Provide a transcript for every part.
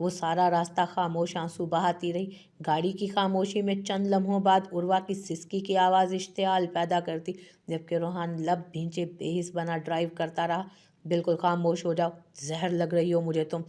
वो सारा रास्ता खामोश आंसू बहाती रही। गाड़ी की खामोशी में चंद लम्हों बाद उर्वा की सिसकी की आवाज़ इश्तियाल पैदा करती, जबकि रोहान लब भींचे बेहिस बना ड्राइव करता रहा। बिल्कुल खामोश हो जाओ, जहर लग रही हो मुझे तुम,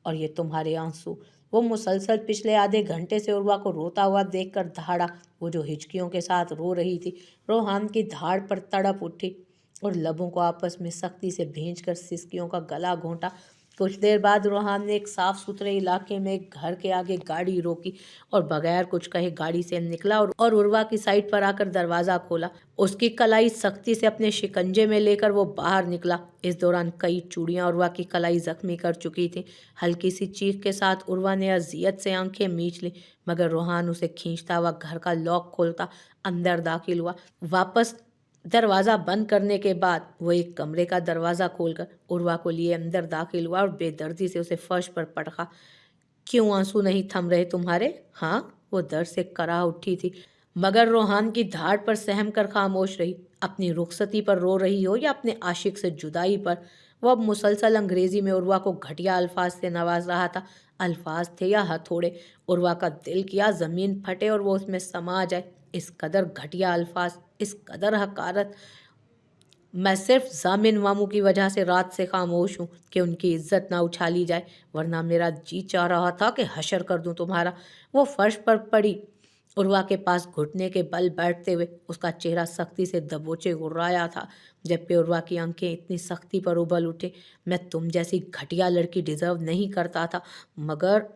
और ये तुम्हारे आंसू। वो मुसलसल पिछले आधे घंटे से उर्वा को रोता हुआ देखकर दहाड़ा। वो जो हिचकियों के साथ रो रही थी, रोहान की धाड़ पर तड़प उठी और लबों को आपस में सख्ती से भींचकर सिसकियों का गला घोंटा। कुछ देर बाद रोहान ने एक साफ सुथरे इलाके में एक घर के आगे गाड़ी रोकी और बगैर कुछ कहे गाड़ी से निकला और उर्वा की साइड पर आकर दरवाज़ा खोला। उसकी कलाई सख्ती से अपने शिकंजे में लेकर वो बाहर निकला। इस दौरान कई चूड़ियां उर्वा की कलाई जख्मी कर चुकी थी। हल्की सी चीख के साथ उर्वा ने अजियत से आंखें मींच ली, मगर रोहान उसे खींचता हुआ घर का लॉक खोलता अंदर दाखिल हुआ। वापस दरवाज़ा बंद करने के बाद वो एक कमरे का दरवाज़ा खोलकर उर्वा को लिए अंदर दाखिल हुआ और बेदर्दी से उसे फर्श पर पटका। क्यों आंसू नहीं थम रहे तुम्हारे? हाँ, वो दर्द से कराह उठी थी, मगर रोहान की धाड़ पर सहम कर खामोश रही। अपनी रुखसती पर रो रही हो या अपने आशिक से जुदाई पर? वो अब मुसलसल अंग्रेजी में उर्वा को घटिया अल्फाज से नवाज रहा था। अल्फाज थे या हथौड़े, उर्वा का दिल किया ज़मीन फटे और वो उसमें समा जाए। इस कदर घटिया अल्फाज, इस कदर हकारत। मैं सिर्फ जामिन मामू की वजह से रात से खामोश हूँ कि उनकी इज्जत ना उछाली जाए, वरना मेरा जी चाह रहा था कि हशर कर दूँ तुम्हारा। वो फर्श पर पड़ी उर्वा के पास घुटने के बल बैठते हुए, उसका चेहरा सख्ती से दबोचे गुर्राया था, जबकि उर्वा की आंखें इतनी सख्ती पर उबल उठे। मैं तुम जैसी घटिया लड़की डिजर्व नहीं करता था, मगर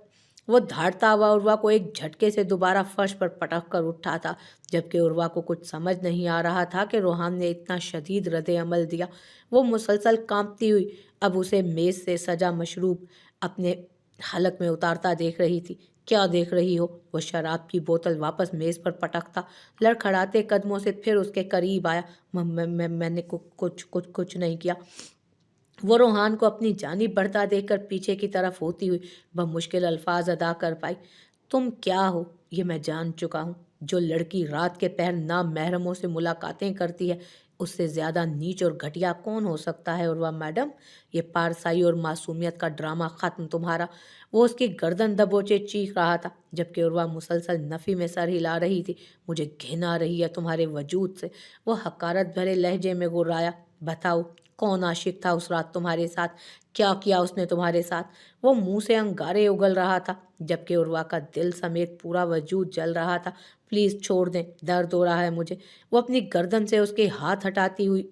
वो धाड़ता हुआ उर्वा को एक झटके से दोबारा फर्श पर पटक कर उठा था, जबकि उर्वा को कुछ समझ नहीं आ रहा था कि रोहान ने इतना शदीद रद्द अमल दिया। वो मुसलसल कांपती हुई अब उसे मेज़ से सजा मशरूब अपने हलक में उतारता देख रही थी। क्या देख रही हो? वो शराब की बोतल वापस मेज़ पर पटकता लड़खड़ाते कदमों से फिर उसके करीब आया। मैंने कुछ नहीं किया। वो रोहान को अपनी जानिब बढ़ता देखकर पीछे की तरफ होती हुई बमुश्किल अल्फाज अदा कर पाई। तुम क्या हो ये मैं जान चुका हूँ। जो लड़की रात के पहर नामहरमों से मुलाकातें करती है, उससे ज़्यादा नीच और घटिया कौन हो सकता है उर्वा मैडम? ये पारसाई और मासूमियत का ड्रामा ख़त्म तुम्हारा। वो उसकी गर्दन दबोचे चीख रहा था, जबकि उर्वा मुसलसल नफ़ी में सर हिला रही थी। मुझे घिन आ रही है तुम्हारे वजूद से, वो हकारत भरे लहजे में गुर्राया। बताओ, कौन आशिक था उस रात तुम्हारे साथ? क्या किया उसने तुम्हारे साथ? वो मुंह से अंगारे उगल रहा था, जबकि उर्वा का दिल समेत पूरा वजूद जल रहा था। प्लीज़ छोड़ दें, दर्द हो रहा है मुझे। वो अपनी गर्दन से उसके हाथ हटाती हुई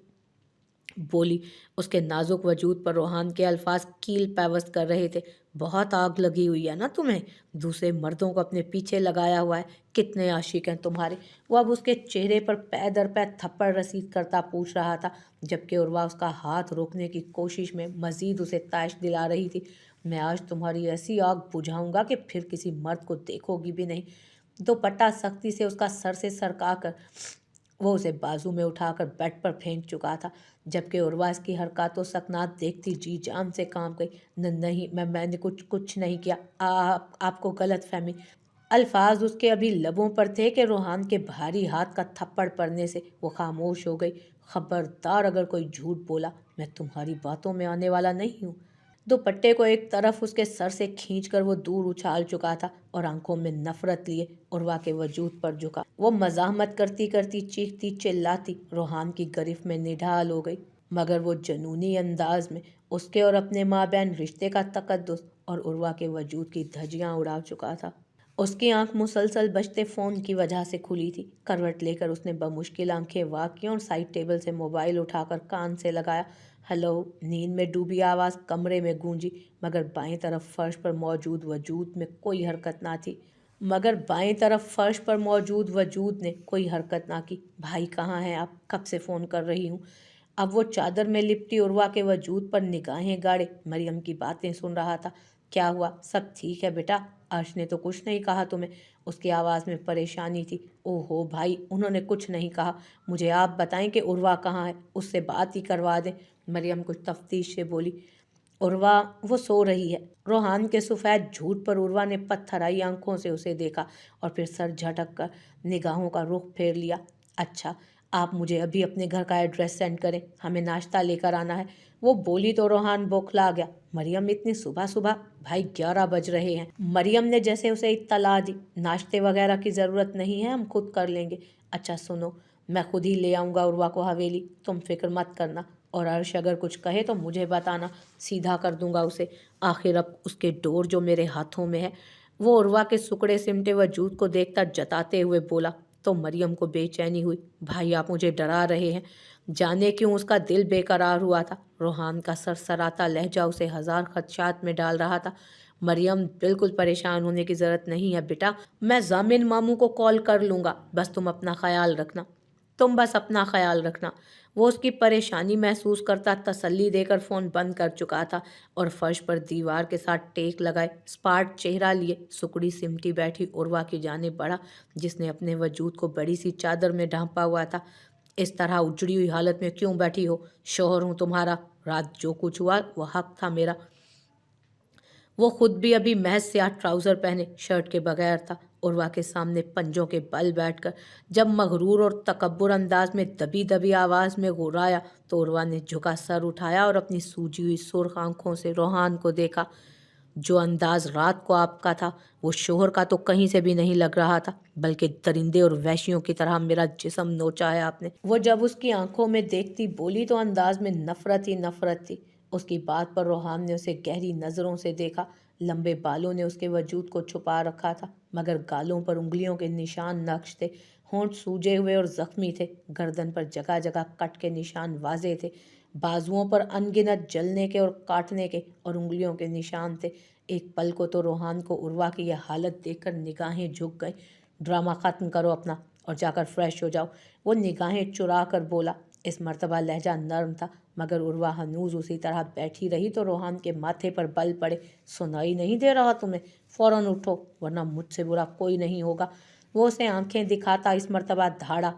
बोली। उसके नाजुक वजूद पर रोहान के अल्फाज कील पैवस्त कर रहे थे। बहुत आग लगी हुई है ना तुम्हें? दूसरे मर्दों को अपने पीछे लगाया हुआ है। कितने आशिक हैं तुम्हारे? वो अब उसके चेहरे पर पै दर पै थप्पड़ रसीद करता पूछ रहा था, जबकि उर्वा उसका हाथ रोकने की कोशिश में मजीद उसे तैश दिला रही थी। मैं आज तुम्हारी ऐसी आग बुझाऊंगा कि फिर किसी मर्द को देखोगी भी नहीं। दुपट्टा सख्ती से उसका सर से सरका कर वो उसे बाजू में उठाकर बेड पर फेंक चुका था, जबकि उर्वा इसकी हरकतों सकनात देखती जी जान से कांप गई। नहीं, मैंने कुछ नहीं किया। आपको गलत फहमी। अल्फाज उसके अभी लबों पर थे कि रोहान के भारी हाथ का थप्पड़ पड़ने से वो खामोश हो गई। खबरदार, अगर कोई झूठ बोला, मैं तुम्हारी बातों में आने वाला नहीं हूँ। दुपट्टे को एक तरफ उसके सर से खींचकर वो दूर उछाल चुका था और आंखों में नफरत लिए उर्वा के वजूद पर झुका। वो मजामत करती करती चीखती चिल्लाती रोहान की गिरफ्त में निढाल हो गई, मगर वो जनूनी अंदाज में उसके और अपने माँ बहन रिश्ते का तकद्दुस और उर्वा के वजूद की धज्जियां उड़ा चुका था। उसकी आंख मुसलसल बजते फ़ोन की वजह से खुली थी। करवट लेकर उसने बमुश्किल आंखें वाक की और साइड टेबल से मोबाइल उठाकर कान से लगाया। हेलो। नींद में डूबी आवाज़ कमरे में गूंजी, मगर बाएं तरफ फर्श पर मौजूद वजूद में कोई हरकत ना थी। कोई हरकत ना की। भाई कहाँ हैं आप? कब से फ़ोन कर रही हूँ। अब वो चादर में लिपटी उर्वा के वजूद पर निगाहें गाड़े मरियम की बातें सुन रहा था। क्या हुआ? सब ठीक है बेटा? अर्श ने तो कुछ नहीं कहा तुम्हें? उसकी आवाज़ में परेशानी थी। ओहो भाई, उन्होंने कुछ नहीं कहा। मुझे आप बताएं कि उर्वा कहाँ है, उससे बात ही करवा दें। मरियम कुछ तफ्तीश से बोली। उर्वा, वो सो रही है। रोहान के सफ़ेद झूठ पर उर्वा ने पत्थराई आंखों से उसे देखा और फिर सर झटक कर निगाहों का रुख फेर लिया। अच्छा, आप मुझे अभी अपने घर का एड्रेस सेंड करें, हमें नाश्ता लेकर आना है। वो बोली तो रोहान बौखला गया। मरियम, इतनी सुबह सुबह? भाई 11 बज रहे हैं। मरियम ने जैसे उसे इत्तला दी। नाश्ते वगैरह की ज़रूरत नहीं है, हम खुद कर लेंगे। अच्छा सुनो, मैं खुद ही ले आऊँगा उर्वा को हवेली, तुम फिक्र मत करना। और अर्श अगर कुछ कहे तो मुझे बताना, सीधा कर दूंगा उसे। आखिर अब उसके डोर जो मेरे हाथों में है। वो उर्वा के सुकड़े सिमटे वजूद को देखकर जताते हुए बोला। तो मरियम को बेचैनी हुई। भाई आप मुझे डरा रहे हैं। जाने क्यों उसका दिल बेकरार हुआ था। रोहान का सरसराता लहजा उसे हजार खदशात में डाल रहा था। मरियम, बिल्कुल परेशान होने की ज़रूरत नहीं है बेटा, मैं जामिन मामू को कॉल कर लूँगा, बस तुम अपना ख्याल रखना। तुम बस अपना ख्याल रखना। वो उसकी परेशानी महसूस करता तसल्ली देकर फ़ोन बंद कर चुका था और फर्श पर दीवार के साथ टेक लगाए स्पार्ट चेहरा लिए सुकड़ी सिमटी बैठी उर्वा की जानिब बढ़ा, जिसने अपने वजूद को बड़ी सी चादर में ढांपा हुआ था। इस तरह उजड़ी हुई हालत में क्यों बैठी हो? शौहर हूँ तुम्हारा, रात जो कुछ हुआ वो हक था मेरा। वो खुद भी अभी महज स्याह ट्राउज़र पहने शर्ट के बगैर था। उर्वा के सामने पंजों के बल बैठकर जब मगरूर और तकब्बुर अंदाज में दबी दबी आवाज़ में गुर्राया तो उर्वा ने झुका सर उठाया और अपनी सूजी हुई सुर्ख आंखों से रोहान को देखा। जो अंदाज रात को आपका था वो शोहर का तो कहीं से भी नहीं लग रहा था, बल्कि दरिंदे और वैश्यों की तरह मेरा जिस्म नोचा है आपने। वो जब उसकी आंखों में देखती बोली तो अंदाज में नफरत ही नफरत थी। उसकी बात पर रोहान ने उसे गहरी नज़रों से देखा। लंबे बालों ने उसके वजूद को छुपा रखा था, मगर गालों पर उंगलियों के निशान नक्श थे। होंठ सूजे हुए और जख्मी थे। गर्दन पर जगह जगह कट के निशान वाजे थे। बाजुओं पर अनगिनत जलने के और काटने के और उंगलियों के निशान थे। एक पल को तो रोहान को उर्वा की यह हालत देखकर निगाहें झुक गई। ड्रामा ख़त्म करो अपना और जाकर फ्रेश हो जाओ। वो निगाहें चुरा कर बोला। इस मर्तबा लहजा नर्म था, मगर उर्वा हनूज उसी तरह बैठी रही तो रोहान के माथे पर बल पड़े। सुनाई नहीं दे रहा तुम्हें? फ़ौरन उठो, वरना मुझसे बुरा कोई नहीं होगा। वो उसे आंखें दिखाता इस मर्तबा धाड़ा।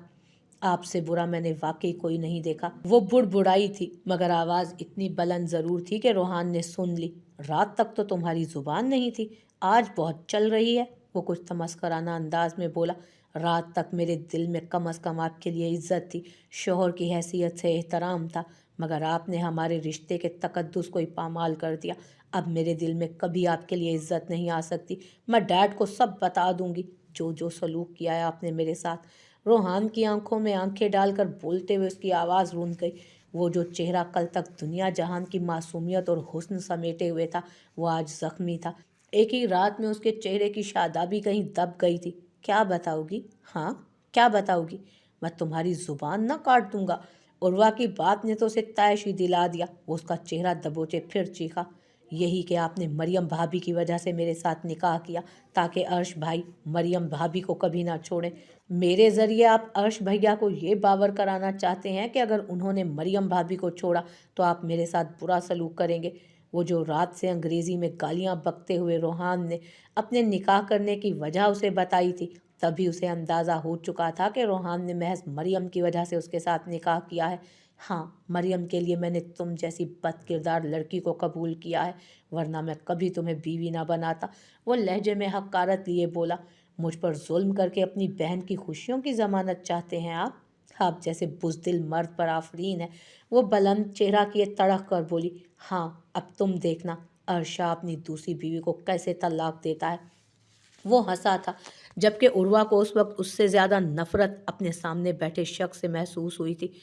आपसे बुरा मैंने वाकई कोई नहीं देखा। वो बुड़बुड़ाई थी, मगर आवाज़ इतनी बुलंद ज़रूर थी कि रोहान ने सुन ली। रात तक तो तुम्हारी ज़ुबान नहीं थी, आज बहुत चल रही है। वो कुछ तमस्कराना अंदाज में बोला। रात तक मेरे दिल में कम अज़ कम आपके लिए इज्जत थी, शोहर की हैसियत से एहतराम था, मगर आपने हमारे रिश्ते के तकद्दुस को ही पामाल कर दिया। अब मेरे दिल में कभी आपके लिए इज्जत नहीं आ सकती। मैं डैड को सब बता दूंगी, जो जो सलूक किया है आपने मेरे साथ। रोहान की आंखों में आंखें डालकर बोलते हुए उसकी आवाज़ रुंध गई। वो जो चेहरा कल तक दुनिया जहान की मासूमियत और हुस्न समेटे हुए था, वो आज जख्मी था। एक ही रात में उसके चेहरे की शादाबी कहीं दब गई थी। क्या बताओगी? हाँ, क्या बताओगी? मैं तुम्हारी ज़ुबान ना काट दूंगा। उर्वा की बात ने तो उसे तैश ही दिला दिया। वो उसका चेहरा दबोचे फिर चीखा। यही कि आपने मरियम भाभी की वजह से मेरे साथ निकाह किया, ताकि अर्श भाई मरियम भाभी को कभी ना छोड़ें। मेरे ज़रिए आप अर्श भैया को ये बावर कराना चाहते हैं कि अगर उन्होंने मरियम भाभी को छोड़ा तो आप मेरे साथ बुरा सलूक करेंगे। वो जो रात से अंग्रेज़ी में गालियां बकते हुए रोहान ने अपने निकाह करने की वजह उसे बताई थी, तभी उसे अंदाज़ा हो चुका था कि रोहान ने महज मरियम की वजह से उसके साथ निकाह किया है। हाँ, मरियम के लिए मैंने तुम जैसी बदकिरदार लड़की को कबूल किया है, वरना मैं कभी तुम्हें बीवी ना बनाता। वो लहजे में हकारत लिए बोला। मुझ पर जुल्म करके अपनी बहन की खुशियों की ज़मानत चाहते हैं आप जैसे बुज़दिल मर्द पर आफरीन है। वो बुलंद चेहरा किए तड़क कर बोली। हाँ, अब तुम देखना अर्शा अपनी दूसरी बीवी को कैसे तलाक देता है। वो हंसा था, जबकि उर्वा को उस वक्त उससे ज़्यादा नफरत अपने सामने बैठे शख्स से महसूस हुई थी।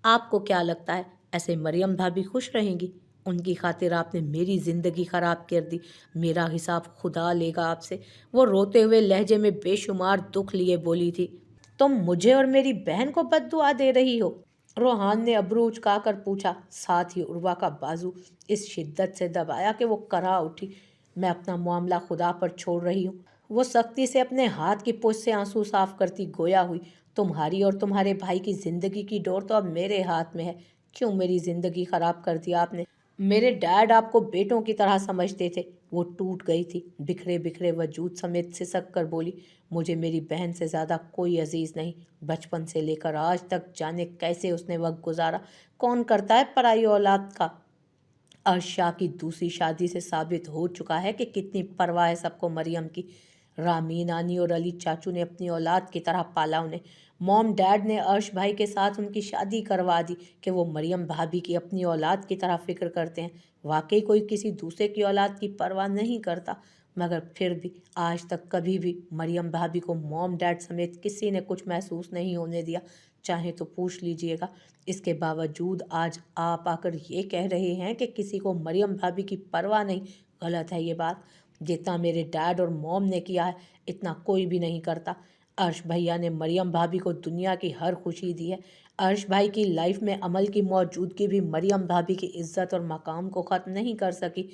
आपको क्या लगता है ऐसे मरियम भाभी खुश रहेंगी? उनकी खातिर आपने मेरी ज़िंदगी ख़राब कर दी, मेरा हिसाब खुदा लेगा आपसे। वो रोते हुए लहजे में बेशुमार दुख लिए बोली थी। तुम मुझे और मेरी बहन को बद्दुआ दे रही हो? रोहान ने अब्रू उचकाकर पूछा, साथ ही उर्वा का बाजू इस शिद्दत से दबाया कि वो करा उठी। मैं अपना मामला खुदा पर छोड़ रही हूँ। वो सख्ती से अपने हाथ की पोंछ से आंसू साफ करती गोया हुई। तुम्हारी और तुम्हारे भाई की जिंदगी की डोर तो अब मेरे हाथ में है। क्यों मेरी जिंदगी खराब कर दी आपने? मेरे डैड आपको बेटों की तरह समझते थे। वो टूट गई थी, बिखरे बिखरे वजूद समेत सिसक कर बोली। मुझे मेरी बहन से ज़्यादा कोई अजीज़ नहीं। बचपन से लेकर आज तक जाने कैसे उसने वक्त गुजारा। कौन करता है पराई औलाद का? अर्शा की दूसरी शादी से साबित हो चुका है कि कितनी परवाह है सबको मरियम की। रामी नानी और अली चाचू ने अपनी औलाद की तरह पाला उन्हें। मॉम डैड ने अर्श भाई के साथ उनकी शादी करवा दी कि वो मरियम भाभी की अपनी औलाद की तरह फिक्र करते हैं। वाकई कोई किसी दूसरे की औलाद की परवाह नहीं करता, मगर फिर भी आज तक कभी भी मरियम भाभी को मॉम डैड समेत किसी ने कुछ महसूस नहीं होने दिया। चाहे तो पूछ लीजिएगा। इसके बावजूद आज आप आकर ये कह रहे हैं कि किसी को मरियम भाभी की परवाह नहीं। गलत है ये बात। जितना मेरे डैड और मॉम ने किया है, इतना कोई भी नहीं करता। अर्श भैया ने मरियम भाभी को दुनिया की हर खुशी दी है। अर्श भाई की लाइफ में अमल की मौजूदगी भी मरियम भाभी की इज्जत और मकाम को ख़त्म नहीं कर सकी।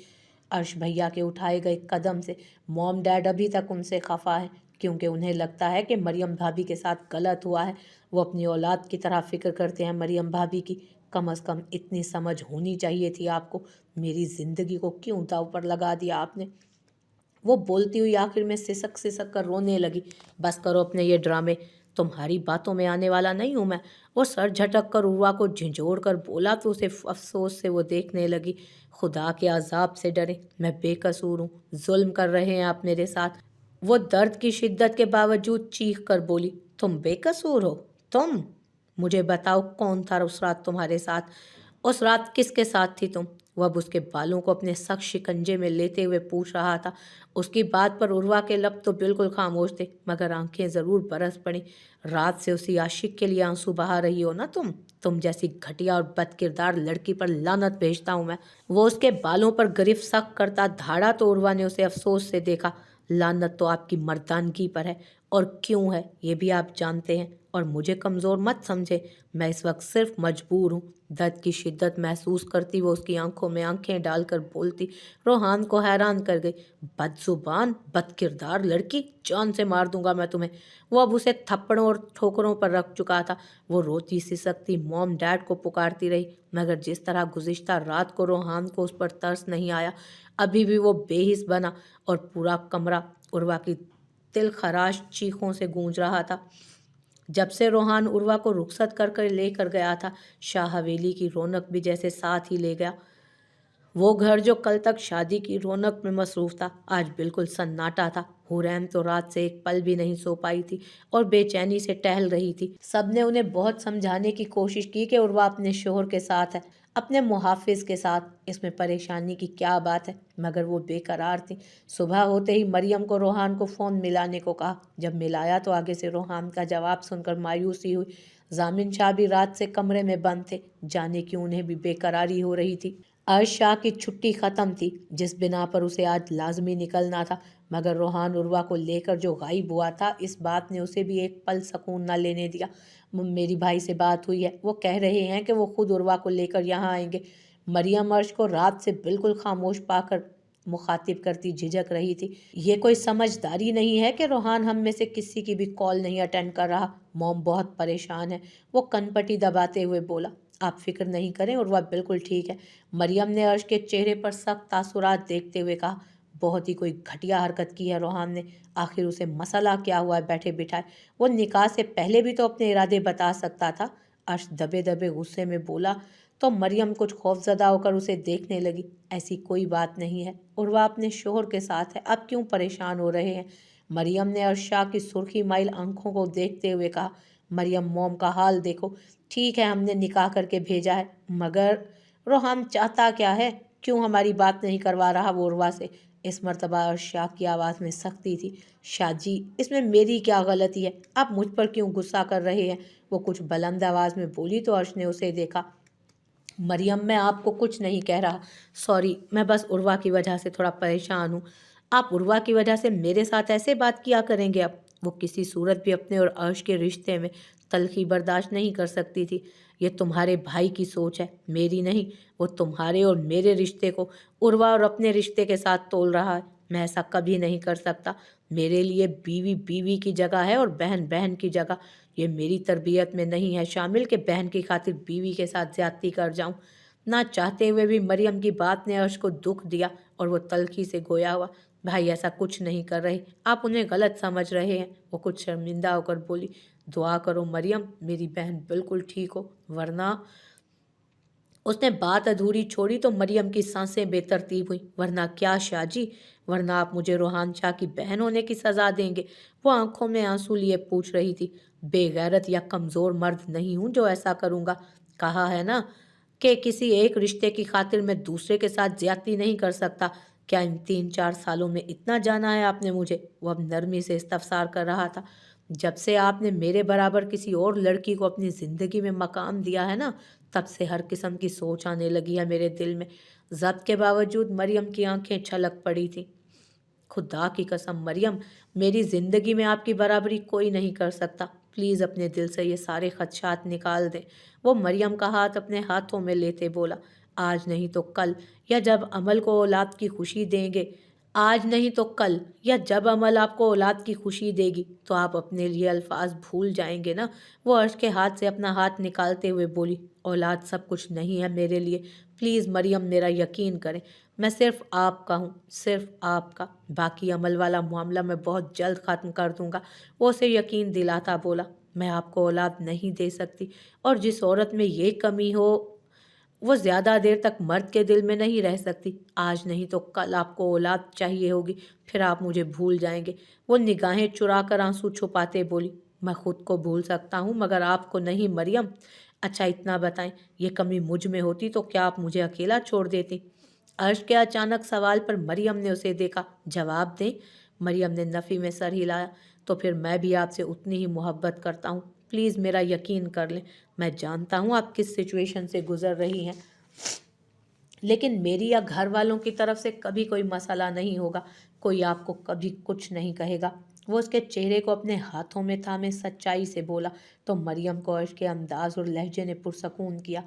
अर्श भैया के उठाए गए कदम से मॉम डैड अभी तक उनसे खफा है, क्योंकि उन्हें लगता है कि मरियम भाभी के साथ गलत हुआ है। वो अपनी औलाद की तरह फिक्र करते हैं मरियम भाभी की। कम अज़ कम इतनी समझ होनी चाहिए थी आपको। मेरी ज़िंदगी को क्यों दांव पर लगा दिया आपने। वो बोलती हुई आखिर में सिसक सिसक कर रोने लगी। बस करो अपने ये ड्रामे, तुम्हारी बातों में आने वाला नहीं हूँ मैं। वो सर झटक कर उर्वा को झिंझोड़ कर बोला तो उसे अफसोस से वो देखने लगी। खुदा के अजाब से डरे, मैं बेकसूर हूँ, जुल्म कर रहे हैं आप मेरे साथ। वो दर्द की शिद्दत के बावजूद चीख कर बोली, तुम बेकसूर हो? तुम मुझे बताओ, कौन था उस रात तुम्हारे साथ? उस रात किसके साथ थी तुम? वो अब उसके बालों को अपने सख्त शिकंजे में लेते हुए पूछ रहा था। उसकी बात पर उर्वा के लब तो बिल्कुल खामोश थे, मगर आंखें ज़रूर बरस पड़ी। रात से उसी आशिक के लिए आंसू बहा रही हो ना तुम जैसी घटिया और बदकिरदार लड़की पर लानत भेजता हूँ मैं। वो उसके बालों पर गिरफ्त सख्त करता धाड़ा तो उर्वा ने उसे अफसोस से देखा। लानत तो आपकी मर्दानगी पर है, और क्यों है ये भी आप जानते हैं। और मुझे कमज़ोर मत समझे, मैं इस वक्त सिर्फ मजबूर हूँ। दर्द की शिद्दत महसूस करती वो उसकी आंखों में आंखें डालकर बोलती। रोहान को हैरान कर गई। बदजुबान बदकिरदार लड़की, जान से मार दूंगा मैं तुम्हें। वो अब उसे थप्पड़ों और ठोकरों पर रख चुका था। वो रोती सिसकती मॉम डैड को पुकारती रही, मगर जिस तरह गुज़िश्ता रात को रोहान को उस पर तरस नहीं आया, अभी भी वो बेहिस बना और पूरा कमरा उर्वा की तिल खराश चीखों से गूंज रहा था। जब से रोहान उर्वा को रुखसत कर कर लेकर गया था, शाह हवेली की रौनक भी जैसे साथ ही ले गया। वो घर जो कल तक शादी की रौनक में मसरूफ था, आज बिल्कुल सन्नाटा था। हुरैम तो रात से एक पल भी नहीं सो पाई थी और बेचैनी से टहल रही थी। सबने उन्हें बहुत समझाने की कोशिश की कि उर्वा अपने शोहर के साथ है, अपने मुहाफिज के साथ, इसमें परेशानी की क्या बात है, मगर वो बेकरार थी। सुबह होते ही मरियम को रोहान को फ़ोन मिलाने को कहा। जब मिलाया तो आगे से रोहान का जवाब सुनकर मायूसी हुई। जामिन शाह भी रात से कमरे में बंद थे, जाने क्यों उन्हें भी बेकरारी हो रही थी। अर्श शाह की छुट्टी ख़त्म थी, जिस बिना पर उसे आज लाजमी निकलना था, मगर रोहान उर्वा को लेकर जो गायब हुआ था, इस बात ने उसे भी एक पल सुकून न लेने दिया। मेरी भाई से बात हुई है, वो कह रहे हैं कि वो खुद उर्वा को लेकर यहाँ आएंगे। मरियम अर्श को रात से बिल्कुल खामोश पाकर मुखातिब करती झिझक रही थी। ये कोई समझदारी नहीं है कि रोहान हम में से किसी की भी कॉल नहीं अटेंड कर रहा। मॉम बहुत परेशान है, वो कनपटी दबाते हुए बोला। आप फिक्र नहीं करें, उर्वा बिल्कुल ठीक है। मरियम ने अर्श के चेहरे पर सख्त तासुरात देखते हुए कहा। बहुत ही कोई घटिया हरकत की है रोहान ने। आखिर उसे मसला क्या हुआ है बैठे बिठाए? वो निकाह से पहले भी तो अपने इरादे बता सकता था। अर्श दबे दबे गुस्से में बोला तो मरियम कुछ खौफजदा होकर उसे देखने लगी। ऐसी कोई बात नहीं है, उर्वा अपने शोहर के साथ है, अब क्यों परेशान हो रहे हैं? मरियम ने अर्श शाह की सुर्खी माइल आंखों को देखते हुए कहा। मरियम, मोम का हाल देखो। ठीक है, हमने निकाह करके भेजा है, मगर रोहान चाहता क्या है? क्यों हमारी बात नहीं करवा रहा वो उर्वा से? इस मर्तबा अर्श शाह की आवाज़ में सख्ती थी। शाह जी, इसमें मेरी क्या गलती है? आप मुझ पर क्यों गुस्सा कर रहे हैं? वो कुछ बुलंद आवाज़ में बोली तो अर्श ने उसे देखा। मरियम, मैं आपको कुछ नहीं कह रहा, सॉरी, मैं बस उर्वा की वजह से थोड़ा परेशान हूँ। आप उर्वा की वजह से मेरे साथ ऐसे बात किया करेंगे? अब वो किसी सूरत भी अपने और अर्श के रिश्ते में तलखी बर्दाश्त नहीं कर सकती थी। ये तुम्हारे भाई की सोच है, मेरी नहीं। वो तुम्हारे और मेरे रिश्ते को उर्वा और अपने रिश्ते के साथ तोल रहा है। मैं ऐसा कभी नहीं कर सकता। मेरे लिए बीवी बीवी की जगह है और बहन बहन की जगह। ये मेरी तरबियत में नहीं है शामिल कि बहन की खातिर बीवी के साथ ज्यादती कर जाऊं। ना चाहते हुए भी मरियम की बात ने अर्श को दुख दिया और वो तल्खी से गोया हुआ। भाई ऐसा कुछ नहीं कर रहे, आप उन्हें गलत समझ रहे हैं। वो कुछ शर्मिंदा होकर बोली। दुआ करो मरियम, मेरी बहन बिल्कुल ठीक हो, वरना। उसने बात अधूरी छोड़ी तो मरियम की सांसें बेतरतीब हुई। वरना क्या शाह जी? वरना आप मुझे रोहान शाह की बहन होने की सज़ा देंगे। वो आंखों में आंसू लिए पूछ रही थी। बेगैरत या कमज़ोर मर्द नहीं हूँ जो ऐसा करूँगा। कहा है ना कि किसी एक रिश्ते की खातिर मैं दूसरे के साथ ज्यादती नहीं कर सकता। क्या इन 3-4 सालों में इतना जाना है आपने मुझे? वो अब नरमी से इस्तफसार कर रहा था। जब से आपने मेरे बराबर किसी और लड़की को अपनी ज़िंदगी में मकाम दिया है ना, तब से हर किस्म की सोच आने लगी है मेरे दिल में। ज़ब्त के बावजूद मरियम की आंखें छलक पड़ी थीं। खुदा की कसम मरियम, मेरी ज़िंदगी में आपकी बराबरी कोई नहीं कर सकता। प्लीज़ अपने दिल से ये सारे खदशात निकाल दें। वो मरियम का हाथ अपने हाथों में लेते बोला, आज नहीं तो कल, या जब अमल को औलाद की खुशी देंगे, आज नहीं तो कल, या जब अमल आपको औलाद की खुशी देगी तो आप अपने लिए अल्फाज भूल जाएंगे ना। वो अर्श के हाथ से अपना हाथ निकालते हुए बोली, औलाद सब कुछ नहीं है मेरे लिए। प्लीज़ मरियम, मेरा यकीन करें। मैं सिर्फ आपका हूँ, सिर्फ आपका। बाकी अमल वाला मामला मैं बहुत जल्द ख़त्म कर दूंगा। वो उसे यकीन दिलाता बोला, मैं आपको औलाद नहीं दे सकती, और जिस औरत में ये कमी हो वो ज़्यादा देर तक मर्द के दिल में नहीं रह सकती। आज नहीं तो कल आपको औलाद चाहिए होगी, फिर आप मुझे भूल जाएंगे। वो निगाहें चुरा कर आंसू छुपाते बोली, मैं खुद को भूल सकता हूँ मगर आपको नहीं मरियम। अच्छा इतना बताएं, ये कमी मुझ में होती तो क्या आप मुझे अकेला छोड़ देती? अर्श के अचानक सवाल पर मरियम ने उसे देखा। जवाब दें? मरियम ने नफ़ी में सर हिलाया। तो फिर मैं भी आपसे उतनी ही मोहब्बत करता हूँ। प्लीज़ मेरा यकीन कर लें। मैं जानता हूँ आप किस सिचुएशन से गुजर रही हैं, लेकिन मेरी या घर वालों की तरफ से कभी कोई मसला नहीं होगा। कोई आपको कभी कुछ नहीं कहेगा। वो उसके चेहरे को अपने हाथों में थामे सच्चाई से बोला तो मरियम को अर्श के अंदाज और लहजे ने पुरसकून किया।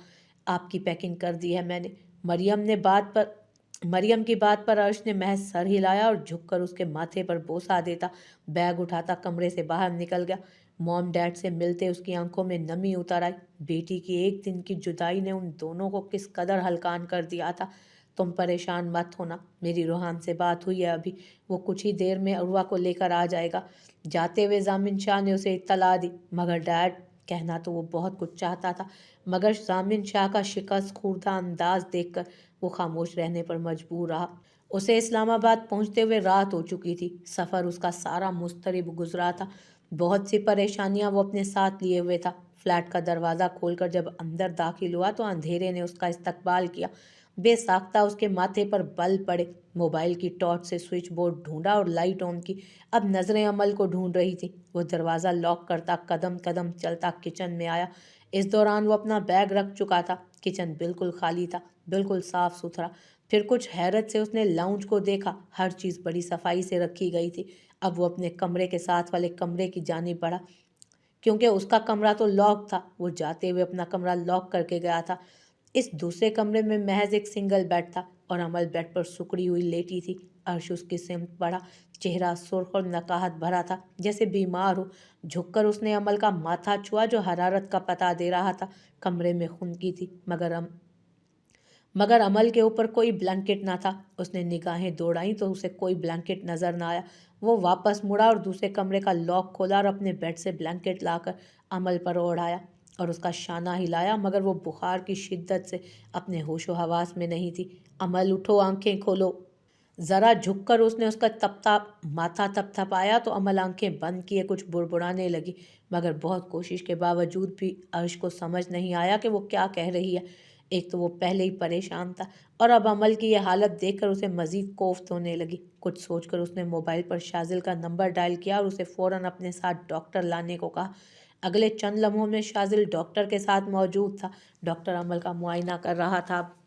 आपकी पैकिंग कर दी है मैंने। मरियम की बात पर अर्श ने महज सर हिलाया और झुककर उसके माथे पर बोसा देता बैग उठाता कमरे से बाहर निकल गया। मॉम डैड से मिलते उसकी आंखों में नमी उतर आई। बेटी की एक दिन की जुदाई ने उन दोनों को किस कदर हलकान कर दिया था। तुम परेशान मत होना, मेरी रोहान से बात हुई है अभी। वो कुछ ही देर में अरुआ को लेकर आ जाएगा। जाते हुए जामिन शाह ने उसे इत्तला दी, मगर डैड, कहना तो वो बहुत कुछ चाहता था, मगर जामिन शाह का शिकस्त खूर्दा अंदाज देखकर वो खामोश रहने पर मजबूर रहा। उसे इस्लामाबाद पहुंचते हुए रात हो चुकी थी। सफ़र उसका सारा मुस्तरिब गुजरा था। बहुत सी परेशानियां वो अपने साथ लिए हुए था। फ्लैट का दरवाज़ा खोलकर जब अंदर दाखिल हुआ तो अंधेरे ने उसका इस्तकबाल किया। बेसाख्ता उसके माथे पर बल पड़े। मोबाइल की टॉर्च से स्विच बोर्ड ढूंढा और लाइट ऑन की। अब नज़रें अमल को ढूंढ रही थी। वो दरवाज़ा लॉक करता कदम कदम चलता किचन में आया। इस दौरान वो अपना बैग रख चुका था। किचन बिल्कुल खाली था, बिल्कुल साफ सुथरा। फिर कुछ हैरत से उसने लाउंज को देखा। हर चीज़ बड़ी सफाई से रखी गई थी। अब वो अपने कमरे के साथ वाले कमरे की जानिब बढ़ा, क्योंकि उसका कमरा तो लॉक था। वो जाते हुए अपना कमरा लॉक करके गया था। इस दूसरे कमरे में महज एक सिंगल बेड था और अमल बेड पर सुकड़ी हुई लेटी थी। अर्श उसकी सिमत बढ़ा। चेहरा सुर्ख और नकाहत भरा था, जैसे बीमार हो। झुककर उसने अमल का माथा छुआ जो हरारत का पता दे रहा था। कमरे में खुनकी थी, मगर अमल के ऊपर कोई ब्लैंकेट ना था। उसने निगाहें दौड़ाई तो उसे कोई ब्लैंकेट नजर ना आया। वो वापस मुड़ा और दूसरे कमरे का लॉक खोला और अपने बेड से ब्लैंकेट लाकर अमल पर ओढ़ाया और उसका शाना हिलाया, मगर वो बुखार की शिद्दत से अपने होशो हवास में नहीं थी। अमल उठो, आंखें खोलो। ज़रा झुककर उसने उसका माथा थपथपाया तो अमल आंखें बंद किए कुछ बुड़बुड़ाने लगी, मगर बहुत कोशिश के बावजूद भी अर्श को समझ नहीं आया कि वो क्या कह रही है। एक तो वो पहले ही परेशान था और अब अमल की यह हालत देखकर उसे मज़ीद कोफ्त होने लगी। कुछ सोचकर उसने मोबाइल पर शाजिल का नंबर डायल किया और उसे फ़ौरन अपने साथ डॉक्टर लाने को कहा। अगले चंद लम्हों में शाजिल डॉक्टर के साथ मौजूद था। डॉक्टर अमल का मुआयना कर रहा था।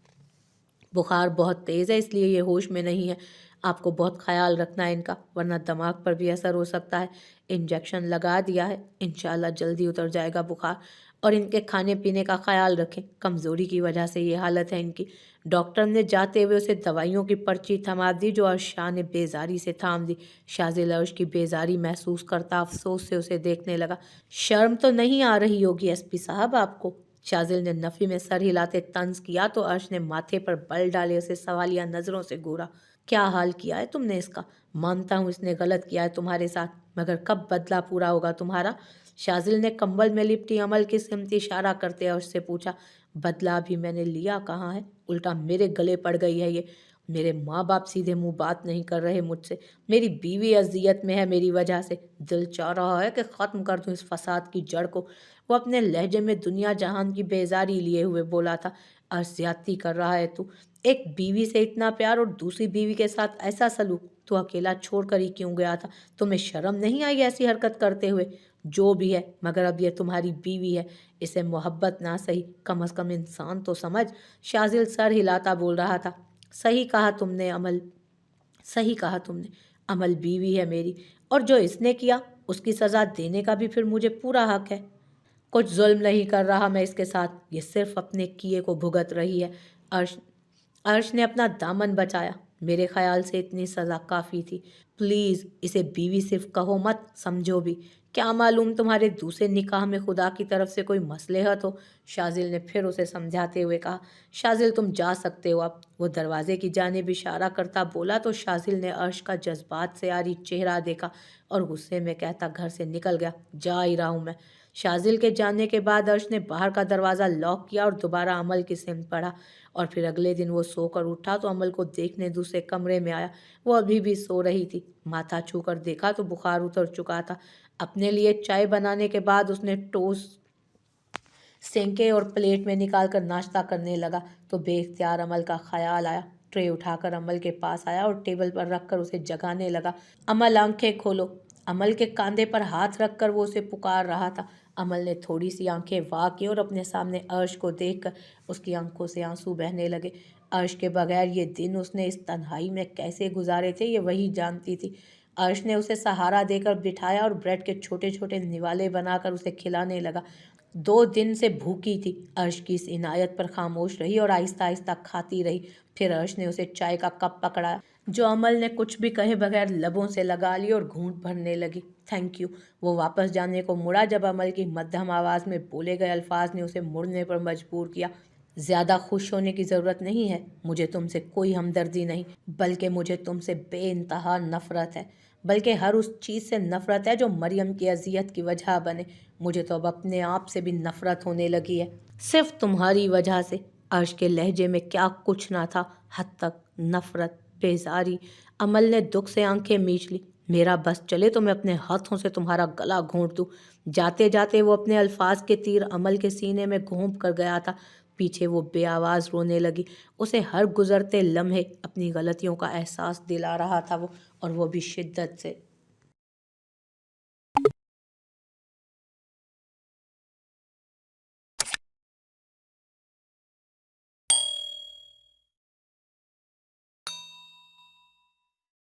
बुखार बहुत तेज़ है, इसलिए ये होश में नहीं है। आपको बहुत ख्याल रखना है इनका, वरना दिमाग पर भी असर हो सकता है। इंजेक्शन लगा दिया है, इंशाल्लाह जल्दी उतर जाएगा बुखार। और इनके खाने पीने का ख्याल रखें, कमज़ोरी की वजह से ये हालत है इनकी। डॉक्टर ने जाते हुए उसे दवाइयों की पर्ची थमा दी जो अर्श शाह ने बेजारी से थाम दी। शाजिल अर्श की बेजारी महसूस करता अफसोस से उसे देखने लगा। शर्म तो नहीं आ रही होगी एसपी साहब आपको? शाजिल ने नफ़ी में सर हिलाते तंज किया तो अर्श ने माथे पर बल डाले उसे सवालिया नज़रों से घूरा। क्या हाल किया है तुमने इसका? मानता हूँ इसने गलत किया है तुम्हारे साथ, मगर कब बदला पूरा होगा तुम्हारा? शाजिल ने कंबल में लिपटी अमल की सिमत इशारा करते अर्श से पूछा। बदला भी मैंने लिया कहाँ है, उल्टा मेरे गले पड़ गई है ये। میرے ماں باپ سیدھے منہ بات نہیں کر رہے مجھ سے، میری بیوی اذیت میں ہے میری وجہ سے، دل چاہ رہا ہے کہ ختم کر دوں اس فساد کی جڑ کو۔ وہ اپنے لہجے میں دنیا جہان کی بیزاری لیے ہوئے بولا تھا۔ زیادتی کر رہا ہے تو، ایک بیوی سے اتنا پیار اور دوسری بیوی کے ساتھ ایسا سلوک، تو اکیلا چھوڑ کر ہی کیوں گیا تھا؟ تمہیں شرم نہیں آئی ایسی حرکت کرتے ہوئے؟ جو بھی ہے، مگر اب یہ تمہاری بیوی ہے، اسے محبت نہ سہی، کم از کم انسان تو سمجھ۔ شازل سر ہلاتا بول رہا تھا۔ صحیح کہا تم نے عمل، صحیح کہا تم نے، عمل بیوی ہے میری، اور جو اس نے کیا اس کی سزا دینے کا بھی پھر مجھے پورا حق ہے۔ کچھ ظلم نہیں کر رہا میں اس کے ساتھ، یہ صرف اپنے کیے کو بھگت رہی ہے۔ عرش عرش نے اپنا دامن بچایا۔ میرے خیال سے اتنی سزا کافی تھی، پلیز اسے بیوی صرف کہو مت، سمجھو بھی۔ کیا معلوم تمہارے دوسرے نکاح میں خدا کی طرف سے کوئی مصلحت ہو، شازل نے پھر اسے سمجھاتے ہوئے کہا۔ شازل تم جا سکتے ہو اب، وہ دروازے کی جانب اشارہ کرتا بولا تو شازل نے عرش کا جذبات سے عاری چہرہ دیکھا اور غصے میں کہتا گھر سے نکل گیا، جا ہی رہا ہوں میں۔ شازل کے جانے کے بعد عرش نے باہر کا دروازہ لاک کیا اور دوبارہ عمل کی سمت بڑھا، اور پھر اگلے دن وہ سو کر اٹھا تو عمل کو دیکھنے دوسرے کمرے میں آیا۔ وہ ابھی بھی سو رہی تھی، ماتھا چھو کر دیکھا تو بخار اتر چکا تھا۔ اپنے لیے چائے بنانے کے بعد اس نے ٹوسٹ سینکے اور پلیٹ میں نکال کر ناشتہ کرنے لگا تو بے اختیار عمل کا خیال آیا۔ ٹرے اٹھا کر عمل کے پاس آیا اور ٹیبل پر رکھ کر اسے جگانے لگا۔ عمل آنکھیں کھولو۔ عمل کے کاندھے پر ہاتھ رکھ کر وہ اسے پکار رہا تھا۔ عمل نے تھوڑی سی آنکھیں وا کی اور اپنے سامنے عرش کو دیکھ کر اس کی آنکھوں سے آنسو بہنے لگے۔ عرش کے بغیر یہ دن اس نے اس تنہائی میں کیسے گزارے تھے یہ وہی جانتی تھی۔ عرش نے اسے سہارا دے کر بٹھایا اور بریڈ کے چھوٹے چھوٹے نوالے بنا کر اسے کھلانے لگا۔ 2 دن سے بھوکی تھی، عرش کی اس عنایت پر خاموش رہی اور آہستہ آہستہ کھاتی رہی۔ پھر عرش نے اسے چائے کا کپ پکڑایا جو عمل نے کچھ بھی کہے بغیر لبوں سے لگا لی اور گھونٹ بھرنے لگی۔ Thank you. وہ واپس جانے کو مڑا جب عمل کی مدھم آواز میں بولے گئے الفاظ نے اسے مڑنے پر مجبور کیا۔ زیادہ خوش ہونے کی ضرورت نہیں ہے، مجھے تم سے کوئی ہمدردی نہیں، بلکہ مجھے تم سے بے انتہا نفرت ہے، بلکہ ہر اس چیز سے نفرت ہے جو مریم کی اذیت کی وجہ بنے۔ مجھے تو اب اپنے آپ سے بھی نفرت ہونے لگی ہے، صرف تمہاری وجہ سے۔ عرش کے لہجے میں کیا کچھ نہ تھا، حد تک نفرت، بیزاری۔ عمل نے دکھ سے آنکھیں میچ لی۔ میرا بس چلے تو میں اپنے ہاتھوں سے تمہارا گلا گھونٹ دوں۔ جاتے جاتے وہ اپنے الفاظ کے تیر عمل کے سینے میں گھونپ کر گیا تھا۔ پیچھے وہ بے آواز رونے لگی۔ اسے ہر گزرتے لمحے اپنی غلطیوں کا احساس دلا رہا تھا وہ، اور وہ بھی شدت سے۔